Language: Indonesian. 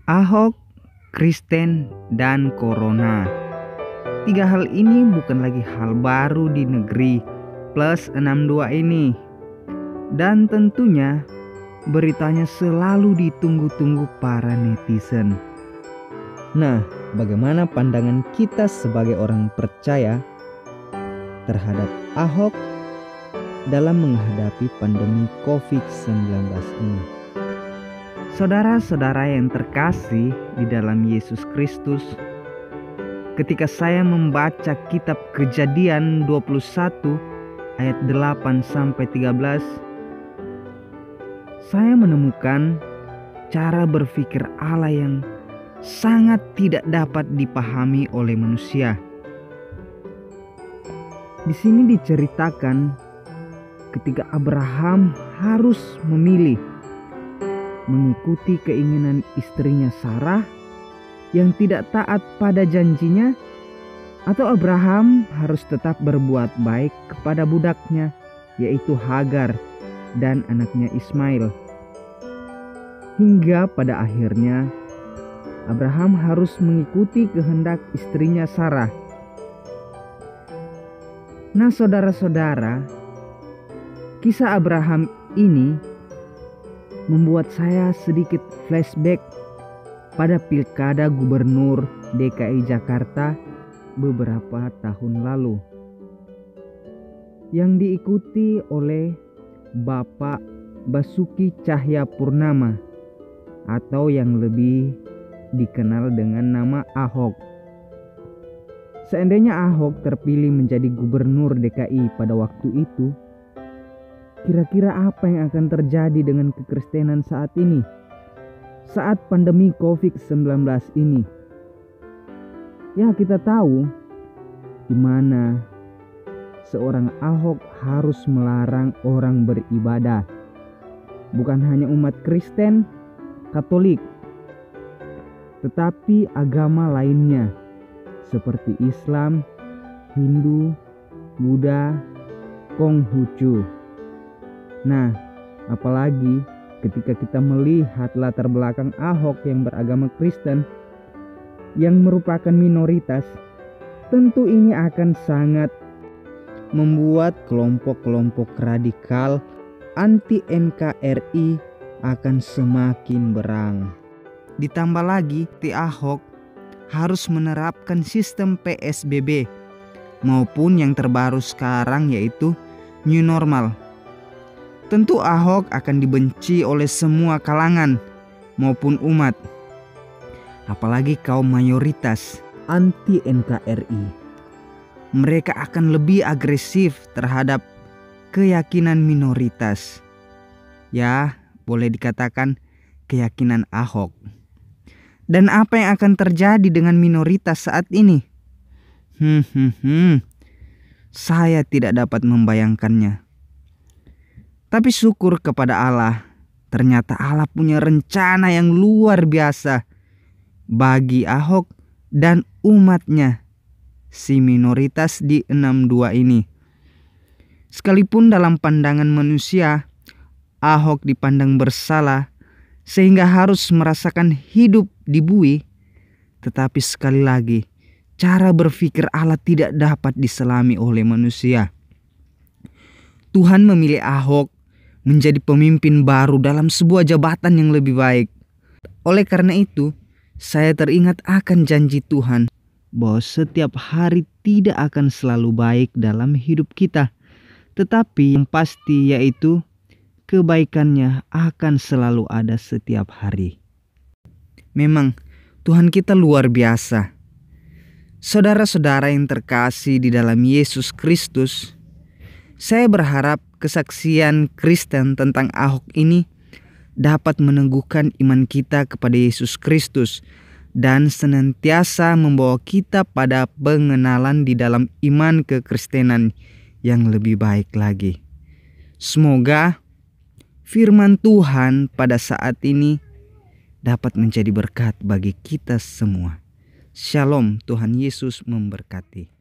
Ahok, Kristen, dan Corona. 3 hal ini bukan lagi hal baru di negeri plus 62 ini. Dan tentunya beritanya selalu ditunggu-tunggu para netizen. Nah, bagaimana pandangan kita sebagai orang percaya terhadap Ahok dalam menghadapi pandemi COVID-19 ini? Saudara-saudara yang terkasih di dalam Yesus Kristus, ketika saya membaca kitab Kejadian 21 ayat 8 sampai 13, saya menemukan cara berpikir Allah yang sangat tidak dapat dipahami oleh manusia. Di sini diceritakan ketika Abraham harus memilih mengikuti keinginan istrinya Sarah yang tidak taat pada janjinya, atau Abraham harus tetap berbuat baik kepada budaknya, yaitu Hagar dan anaknya Ismail. Hingga pada akhirnya Abraham harus mengikuti kehendak istrinya Sarah. Nah, saudara-saudara, kisah Abraham ini membuat saya sedikit flashback pada pilkada gubernur DKI Jakarta beberapa tahun lalu yang diikuti oleh Bapak Basuki Cahayapurnama atau yang lebih dikenal dengan nama Ahok. Seandainya Ahok terpilih menjadi gubernur DKI pada waktu itu, kira-kira apa yang akan terjadi dengan kekristenan saat ini, saat pandemi COVID-19 ini? Ya, kita tahu di mana seorang Ahok harus melarang orang beribadah. Bukan hanya umat Kristen, Katolik, tetapi agama lainnya seperti Islam, Hindu, Buddha, Konghucu. Nah, apalagi ketika kita melihat latar belakang Ahok yang beragama Kristen, yang merupakan minoritas, tentu ini akan sangat membuat kelompok-kelompok radikal anti-NKRI akan semakin berang. Ditambah lagi, Ahok harus menerapkan sistem PSBB maupun yang terbaru sekarang yaitu New Normal. Tentu Ahok akan dibenci oleh semua kalangan maupun umat, apalagi kaum mayoritas anti-NKRI. Mereka akan lebih agresif terhadap keyakinan minoritas. Ya, boleh dikatakan keyakinan Ahok. Dan apa yang akan terjadi dengan minoritas saat ini? Saya tidak dapat membayangkannya. Tapi syukur kepada Allah, ternyata Allah punya rencana yang luar biasa bagi Ahok dan umatnya, si minoritas di 62 ini. Sekalipun dalam pandangan manusia, Ahok dipandang bersalah sehingga harus merasakan hidup di bui, tetapi sekali lagi, cara berpikir Allah tidak dapat diselami oleh manusia. Tuhan memilih Ahok menjadi pemimpin baru dalam sebuah jabatan yang lebih baik. Oleh karena itu, saya teringat akan janji Tuhan bahwa setiap hari tidak akan selalu baik dalam hidup kita, tetapi yang pasti yaitu kebaikannya akan selalu ada setiap hari. Memang Tuhan kita luar biasa. Saudara-saudara yang terkasih di dalam Yesus Kristus, saya berharap kesaksian Kristen tentang Ahok ini dapat meneguhkan iman kita kepada Yesus Kristus dan senantiasa membawa kita pada pengenalan di dalam iman kekristenan yang lebih baik lagi. Semoga firman Tuhan pada saat ini dapat menjadi berkat bagi kita semua. Shalom, Tuhan Yesus memberkati.